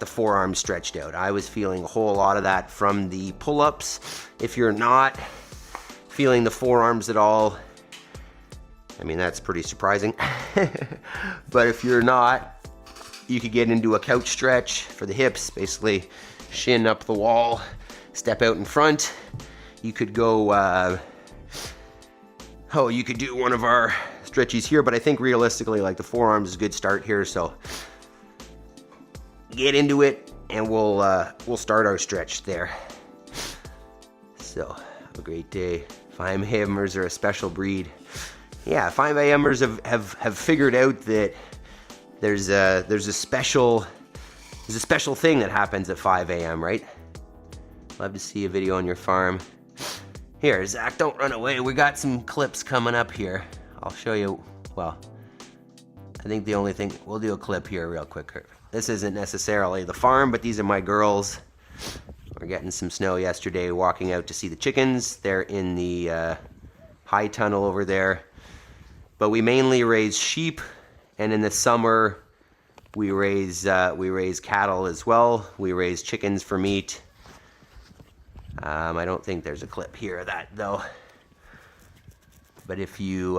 forearm stretched out. I was feeling a whole lot of that from the pull-ups. If you're not feeling the forearms at all, I mean, that's pretty surprising. But if you're not, you could get into a couch stretch for the hips, basically shin up the wall, step out in front. You could go, you could do one of our stretchies here, but I think realistically, like the forearms is a good start here. So get into it and we'll start our stretch there. So have a great day. 5 a.m.ers are a special breed. Yeah, 5 a.m.ers have figured out that there's a special thing that happens at 5 a.m., right? Love to see a video on your farm. Here, Zach, don't run away. We got some clips coming up here. I'll show you. Well, I think the only thing, we'll do a clip here real quick. This isn't necessarily the farm, but these are my girls. We're getting some snow yesterday, walking out to see the chickens. They're in the high tunnel over there. But we mainly raise sheep, and in the summer we raise cattle as well. We raise chickens for meat. I don't think there's a clip here of that though. But if you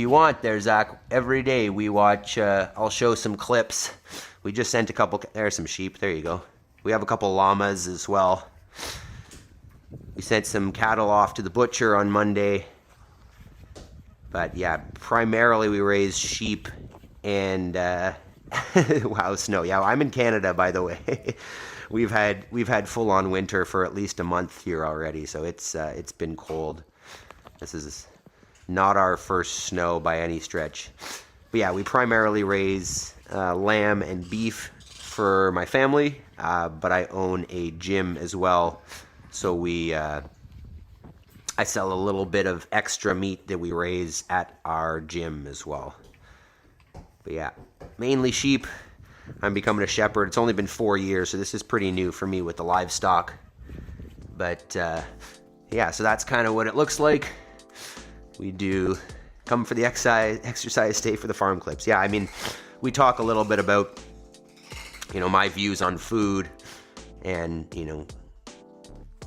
want, there's Zach. Every day we watch. I'll show some clips. We just sent a couple. There's some sheep. There you go. We have a couple llamas as well. We sent some cattle off to the butcher on Monday. But yeah, primarily we raise sheep and wow, snow. Yeah, I'm in Canada, by the way. We've had full on winter for at least a month here already, so it's been cold. This is not our first snow by any stretch. But yeah, we primarily raise lamb and beef for my family, but I own a gym as well, so I sell a little bit of extra meat that we raise at our gym as well. But yeah, mainly sheep. I'm becoming a shepherd. It's only been 4 years, so this is pretty new for me with the livestock. But yeah, so that's kind of what it looks like. We do come for the exercise, stay for the farm clips. Yeah, I mean, we talk a little bit about, my views on food and,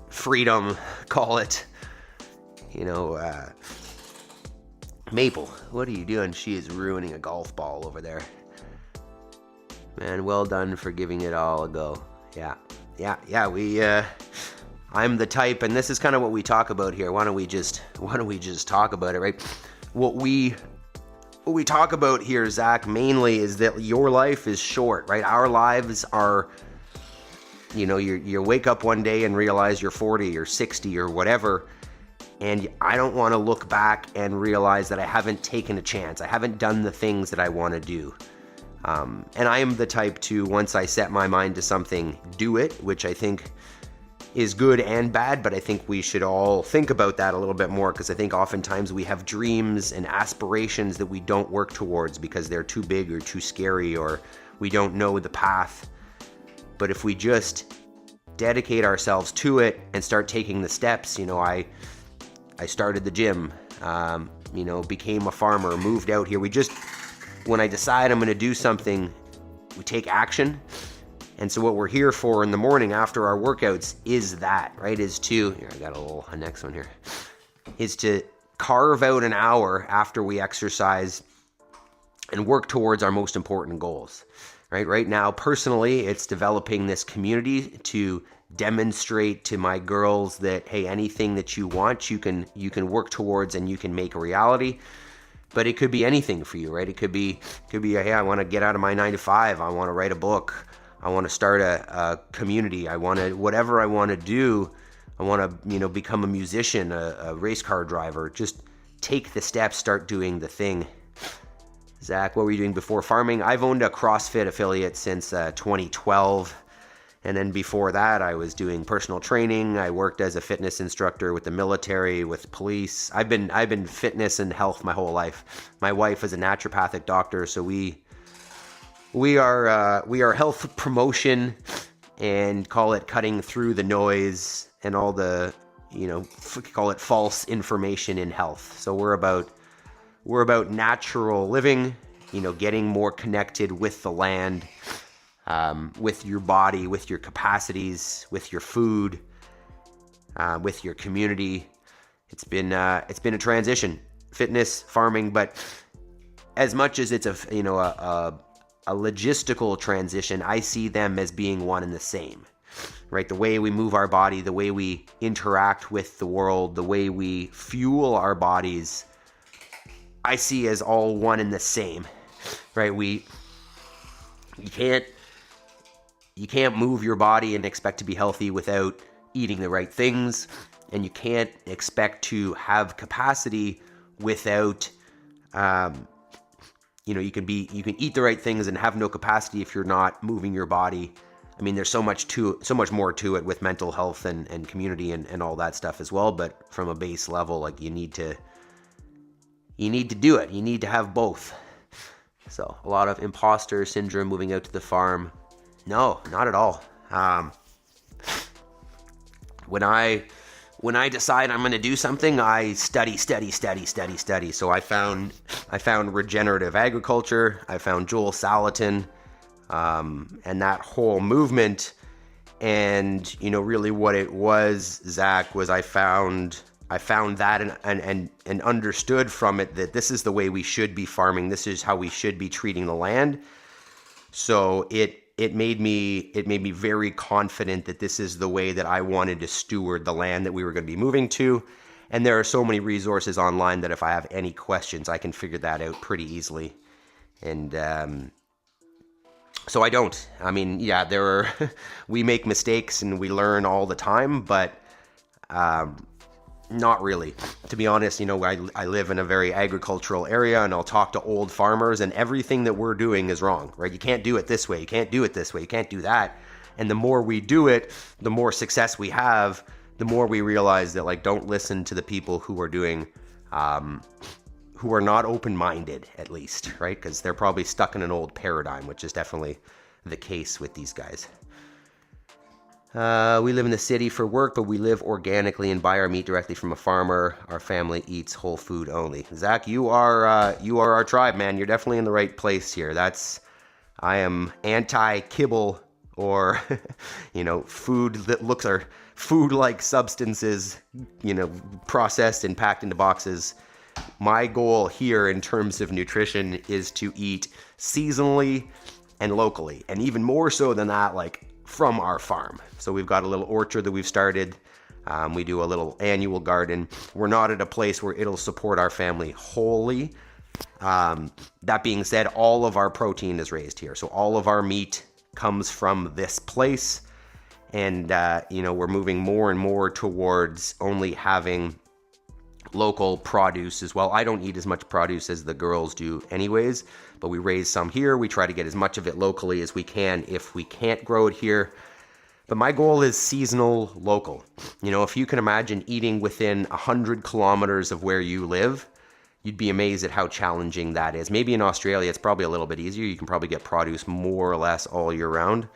freedom, call it. Maple, what are you doing? She is ruining a golf ball over there. Man, well done for giving it all a go. Yeah, I'm the type, and this is kind of what we talk about here. Why don't we just talk about it, right? What we talk about here, Zach, mainly is that your life is short, right? Our lives are, you wake up one day and realize you're 40 or 60 or whatever, and I don't want to look back and realize that I haven't taken a chance. I haven't done the things that I want to do. And I am the type to, once I set my mind to something, do it, which I think is good and bad, but I think we should all think about that a little bit more, because I think oftentimes we have dreams and aspirations that we don't work towards because they're too big or too scary, or we don't know the path. But if we just dedicate ourselves to it and start taking the steps, I started the gym, became a farmer, moved out here. When I decide I'm going to do something, we take action, And so what we're here for in the morning after our workouts is that, right? Here, I got a next one here, is to carve out an hour after we exercise and work towards our most important goals, right? Right now, personally, it's developing this community to demonstrate to my girls that, hey, anything that you want, you can work towards and you can make a reality. But it could be anything for you, right? It could be, hey, I want to get out of my 9 to 5. I want to write a book. I want to start a community. Whatever I want to do. I want to, become a musician, a race car driver. Just take the steps, start doing the thing. Zach, what were you doing before farming? I've owned a CrossFit affiliate since 2012. And then before that, I was doing personal training. I worked as a fitness instructor with the military, with police. I've been fitness and health my whole life. My wife is a naturopathic doctor, so we are health promotion and call it cutting through the noise and all the, call it false information in health. So we're about natural living, getting more connected with the land, with your body, with your capacities, with your food, with your community. It's been a transition, fitness, farming, but as much as it's a logistical transition, I see them as being one and the same, right? The way we move our body, the way we interact with the world, the way we fuel our bodies, I see as all one and the same, right? You can't move your body and expect to be healthy without eating the right things, and you can't expect to have capacity without, you can eat the right things and have no capacity if you're not moving your body. I mean, there's so much more to it with mental health and community and all that stuff as well. But from a base level, like you need to do it. You need to have both. So a lot of imposter syndrome moving out to the farm. No, not at all. When I decide I'm going to do something, I study. So I found regenerative agriculture. I found Joel Salatin, and that whole movement. And really what it was, Zach, was I found that and understood from it that this is the way we should be farming. This is how we should be treating the land. So it made me very confident that this is the way that I wanted to steward the land that we were going to be moving to. And there are so many resources online that if I have any questions, I can figure that out pretty easily. And so I don't. I mean, yeah, we make mistakes and we learn all the time, but not really. To be honest, I live in a very agricultural area, and I'll talk to old farmers, and everything that we're doing is wrong, right? You can't do it this way. You can't do it this way. You can't do that. And the more we do it, the more success we have, the more we realize that, don't listen to the people who are doing, who are not open-minded, at least, right? Because they're probably stuck in an old paradigm, which is definitely the case with these guys. We live in the city for work, but we live organically and buy our meat directly from a farmer. Our family eats whole food only. Zach, you are our tribe, man. You're definitely in the right place here. I am anti-kibble or, food that looks are food-like substances, processed and packed into boxes. My goal here in terms of nutrition is to eat seasonally and locally, and even more so than that, from our farm. So we've got a little orchard that we've started. We do a little annual garden. We're not at a place where it'll support our family wholly. That being said, all of our protein is raised here. So all of our meat comes from this place. And, we're moving more and more towards only having local produce as well. I don't eat as much produce as the girls do anyways, but we raise some here. We try to get as much of it locally as we can if we can't grow it here. But my goal is seasonal, local. If you can imagine eating within 100 kilometers of where you live, you'd be amazed at how challenging that is. Maybe in Australia, it's probably a little bit easier. You can probably get produce more or less all year round,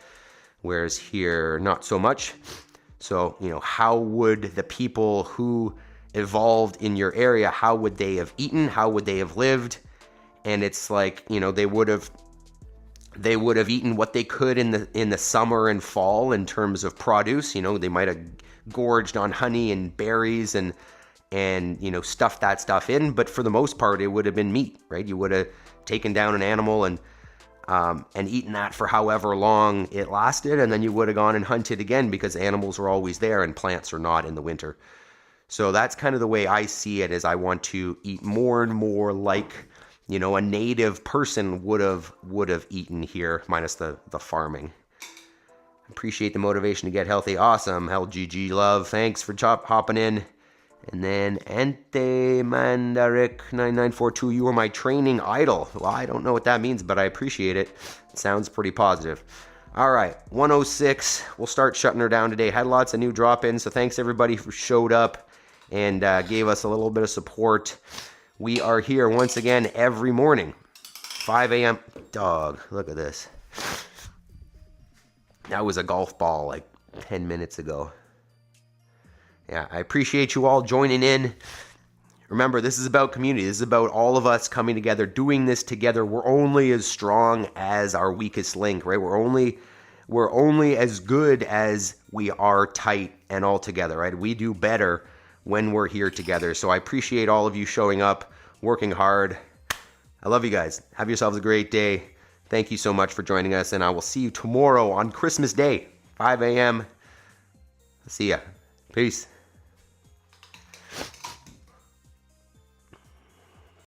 whereas here, not so much. So, how would the people who evolved in your area, how would they have eaten? How would they have lived? And it's they would have They would have eaten what they could in the summer and fall in terms of produce. They might have gorged on honey and berries and stuffed that stuff in. But for the most part, it would have been meat, right? You would have taken down an animal and eaten that for however long it lasted, and then you would have gone and hunted again because animals are always there and plants are not in the winter. So that's kind of the way I see it, is I want to eat more and more like a native person would have eaten here, minus the farming. Appreciate the motivation to get healthy. Awesome. Hell, GG love. Thanks for hopping in. And then Ente Mandarik 9942, you are my training idol. Well, I don't know what that means, but I appreciate it. It sounds pretty positive. All right, 106. We'll start shutting her down today. Had lots of new drop-ins, so thanks everybody who showed up and gave us a little bit of support. We are here once again every morning, 5 a.m. Dog, look at this. That was a golf ball like 10 minutes ago. Yeah, I appreciate you all joining in. Remember, this is about community. This is about all of us coming together, doing this together. We're only as strong as our weakest link, right? We're only as good as we are tight and all together, right? We do better when we're here together. So I appreciate all of you showing up, working hard. I love you guys. Have yourselves a great day. Thank you so much for joining us, and I will see you tomorrow on Christmas Day, 5 a.m. See ya. Peace.